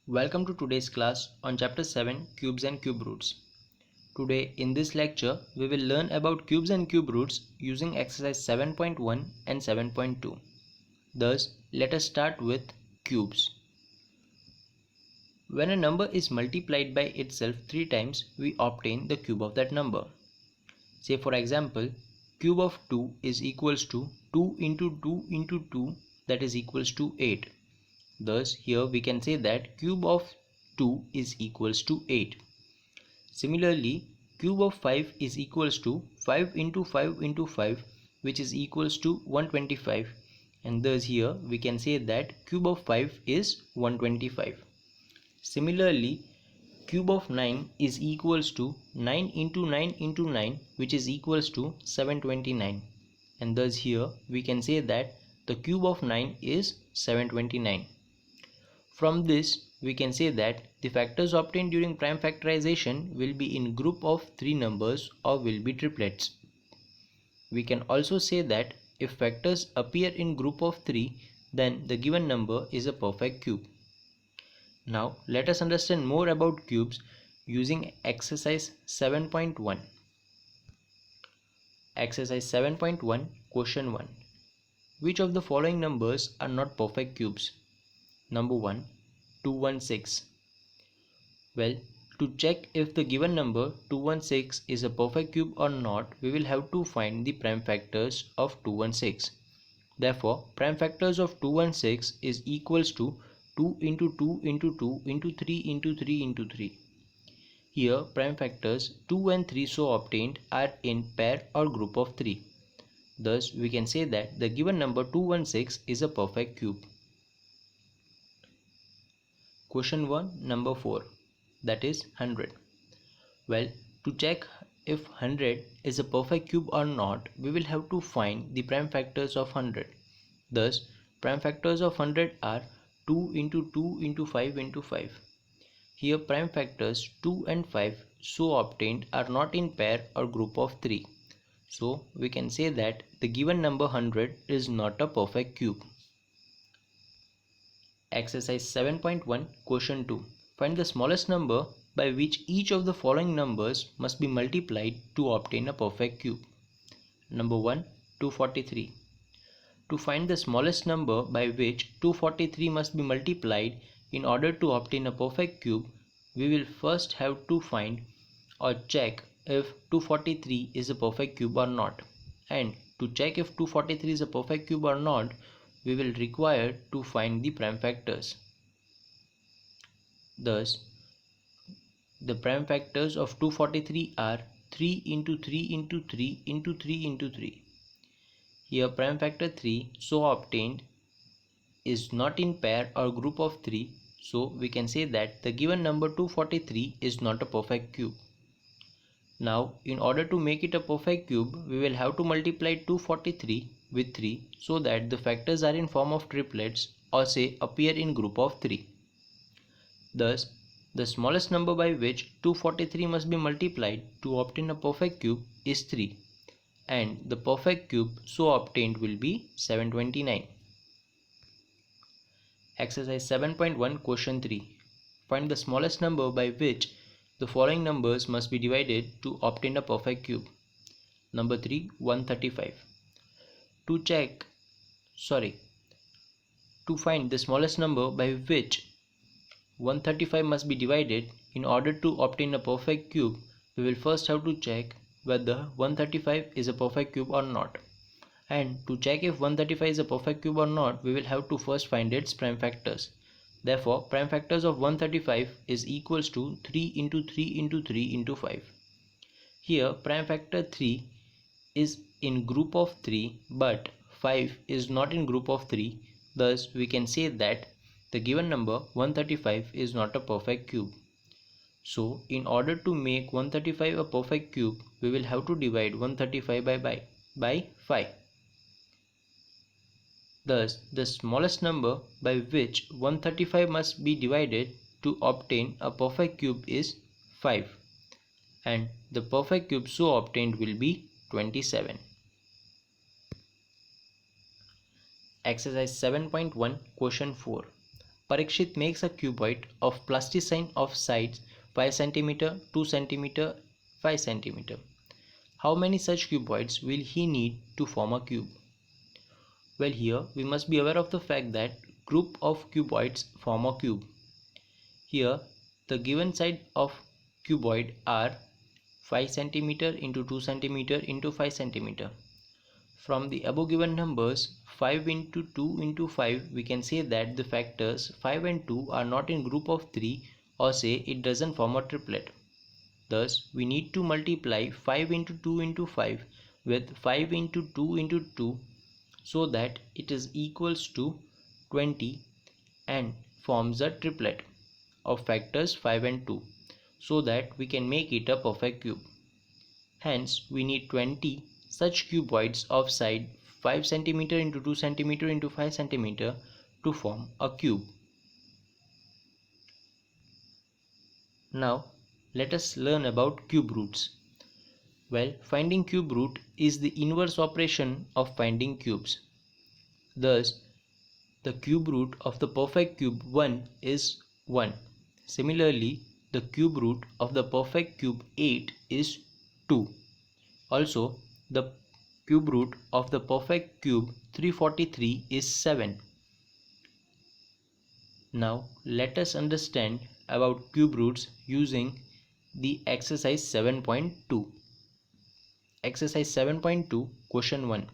Welcome to today's class on chapter 7 cubes and cube roots. Today in this lecture we will learn about cubes and cube roots using exercise 7.1 and 7.2. Thus let us start with cubes. When a number is multiplied by itself 3 times, we obtain the cube of that number. Say for example, cube of 2 is equals to 2 into 2 into 2, that is equals to 8. Thus here we can say that cube of 2 is equals to 8. Similarly, cube of 5 is equals to 5 into 5 into 5, which is equals to 125, and thus here we can say that cube of 5 is 125. Similarly, cube of 9 is equals to 9 into 9 into 9, which is equals to 729, and thus here we can say that the cube of 9 is 729. From this, we can say that the factors obtained during prime factorization will be in group of 3 numbers or will be triplets. We can also say that if factors appear in group of 3, then the given number is a perfect cube. Now let us understand more about cubes using exercise 7.1. Exercise 7.1 question 1. Which of the following numbers are not perfect cubes? Number 1, 216. Well, to check if the given number 216 is a perfect cube or not, we will have to find the prime factors of 216. Therefore, prime factors of 216 is equals to 2 into 2 into 2 into 3 into 3 into 3. Here, prime factors 2 and 3 so obtained are in pair or group of 3. Thus, we can say that the given number 216 is a perfect cube. Question 1, number 4, that is 100. Well, to check if 100 is a perfect cube or not, we will have to find the prime factors of 100. Thus, prime factors of 100 are 2 into 2 into 5 into 5. Here prime factors 2 and 5 so obtained are not in pair or group of 3. So, we can say that the given number 100 is not a perfect cube. Exercise 7.1 question 2. Find the smallest number by which each of the following numbers must be multiplied to obtain a perfect cube. Number 1, 243. To find the smallest number by which 243 must be multiplied in order to obtain a perfect cube, we will first have to find or check if 243 is a perfect cube or not. And to check if 243 is a perfect cube or not, we will require to find the prime factors. Thus, the prime factors of 243 are 3 into 3 into 3 into 3 into 3. Here prime factor 3 so obtained is not in pair or group of 3, so we can say that the given number 243 is not a perfect cube. Now, in order to make it a perfect cube, we will have to multiply 243 with 3 so that the factors are in form of triplets or say appear in group of 3. Thus, the smallest number by which 243 must be multiplied to obtain a perfect cube is 3, and the perfect cube so obtained will be 729. Exercise 7.1 question 3. Find the smallest number by which the following numbers must be divided to obtain a perfect cube. Number 3, 135. To find the smallest number by which 135 must be divided in order to obtain a perfect cube, we will first have to check whether 135 is a perfect cube or not. And to check if 135 is a perfect cube or not, we will have to first find its prime factors. Therefore, prime factors of 135 is equals to 3 into 3 into 3 into 5. Here, prime factor 3 is in group of 3, but 5 is not in group of 3. Thus, we can say that the given number 135 is not a perfect cube. So, in order to make 135 a perfect cube, we will have to divide 135 by 5. Thus, the smallest number by which 135 must be divided to obtain a perfect cube is 5, and the perfect cube so obtained will be 27. Exercise 7.1 question 4. Parikshit makes a cuboid of plasticine of sides 5 cm, 2 cm, 5 cm. How many such cuboids will he need to form a cube? Well, here we must be aware of the fact that group of cuboids form a cube. Here the given side of cuboid are 5 cm into 2 cm into 5 cm. From the above given numbers 5 into 2 into 5, we can say that the factors 5 and 2 are not in group of 3, or say it doesn't form a triplet. Thus we need to multiply 5 into 2 into 5 with 5 into 2 into 2 so that it is equals to 20 and forms a triplet of factors 5 and 2 so that we can make it a perfect cube. Hence we need 20 such cuboids of side 5 cm into 2 cm into 5 cm to form a cube. Now let us learn about cube roots. Well, finding cube root is the inverse operation of finding cubes. Thus, the cube root of the perfect cube 1 is 1. Similarly, the cube root of the perfect cube 8 is 2. Also, the cube root of the perfect cube 343 is 7. Now, let us understand about cube roots using the exercise 7.2. Exercise 7.2, question 1.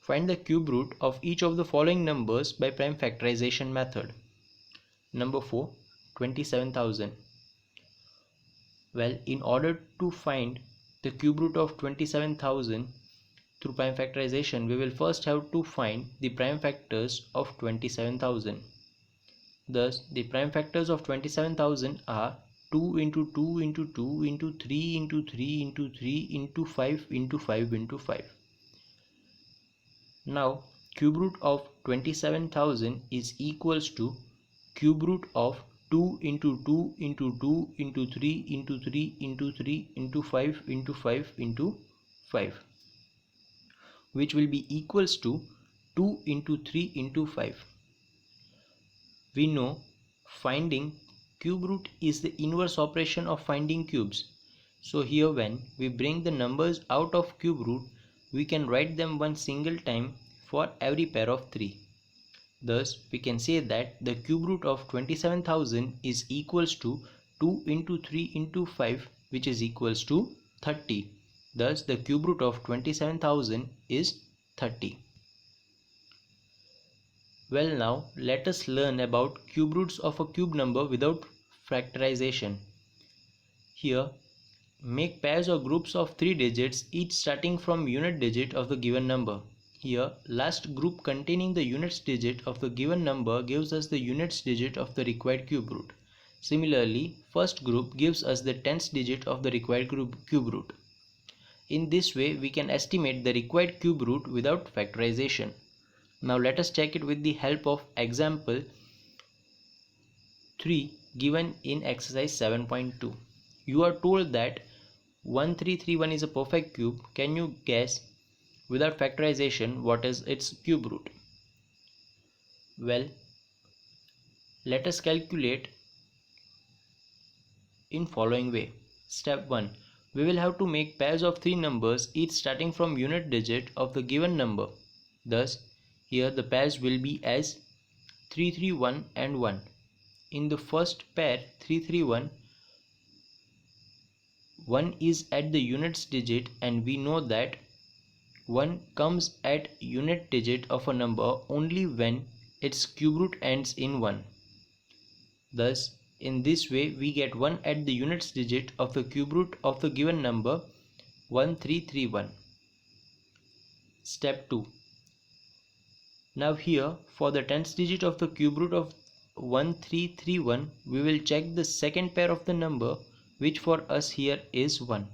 Find the cube root of each of the following numbers by prime factorization method. Number 4, 27,000. Well, in order to find the cube root of 27,000 through prime factorization, we will first have to find the prime factors of 27,000. Thus, the prime factors of 27,000 are 2 into 2 into 2 into 3 into 3 into 3 into 5 into 5 into 5. Now, cube root of 27,000 is equals to cube root of 2 into 2 into 2 into 3 into 3 into 3 into 5 into 5 into 5, which will be equals to 2 into 3 into 5. We know finding cube root is the inverse operation of finding cubes. So here when we bring the numbers out of cube root, we can write them one single time for every pair of 3. Thus we can say that the cube root of 27,000 is equals to 2 into 3 into 5, which is equals to 30. Thus the cube root of 27,000 is 30. Well, now let us learn about cube roots of a cube number without factorization. Here, make pairs or groups of 3 digits each starting from unit digit of the given number. Here, last group containing the units digit of the given number gives us the units digit of the required cube root. Similarly, first group gives us the tens digit of the required cube root. In this way, we can estimate the required cube root without factorization. Now let us check it with the help of example 3 given in exercise 7.2. You are told that 1331 is a perfect cube. Can you guess without factorization what is its cube root? Well, let us calculate in following way. Step 1. We will have to make pairs of 3 numbers each starting from unit digit of the given number. Thus, here the pairs will be as 331 and 1. In the first pair 331, 1 is at the units digit and we know that 1 comes at unit digit of a number only when its cube root ends in 1. Thus, in this way we get 1 at the units digit of the cube root of the given number 1331. Step 2. Now here for the tens digit of the cube root of 1331, we will check the second pair of the number, which for us here is 1.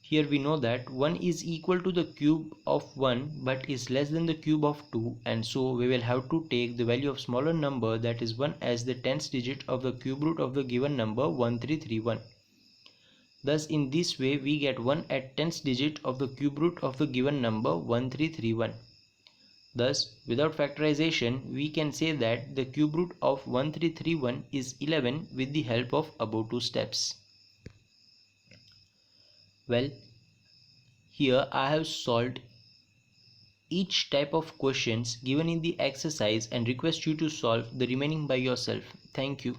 Here we know that 1 is equal to the cube of 1 but is less than the cube of 2, and so we will have to take the value of smaller number, that is 1, as the tens digit of the cube root of the given number 1331. Thus in this way we get 1 at tens digit of the cube root of the given number 1331. Thus, without factorization, we can say that the cube root of 1331 is 11 with the help of above two steps. Well, here I have solved each type of questions given in the exercise and request you to solve the remaining by yourself. Thank you.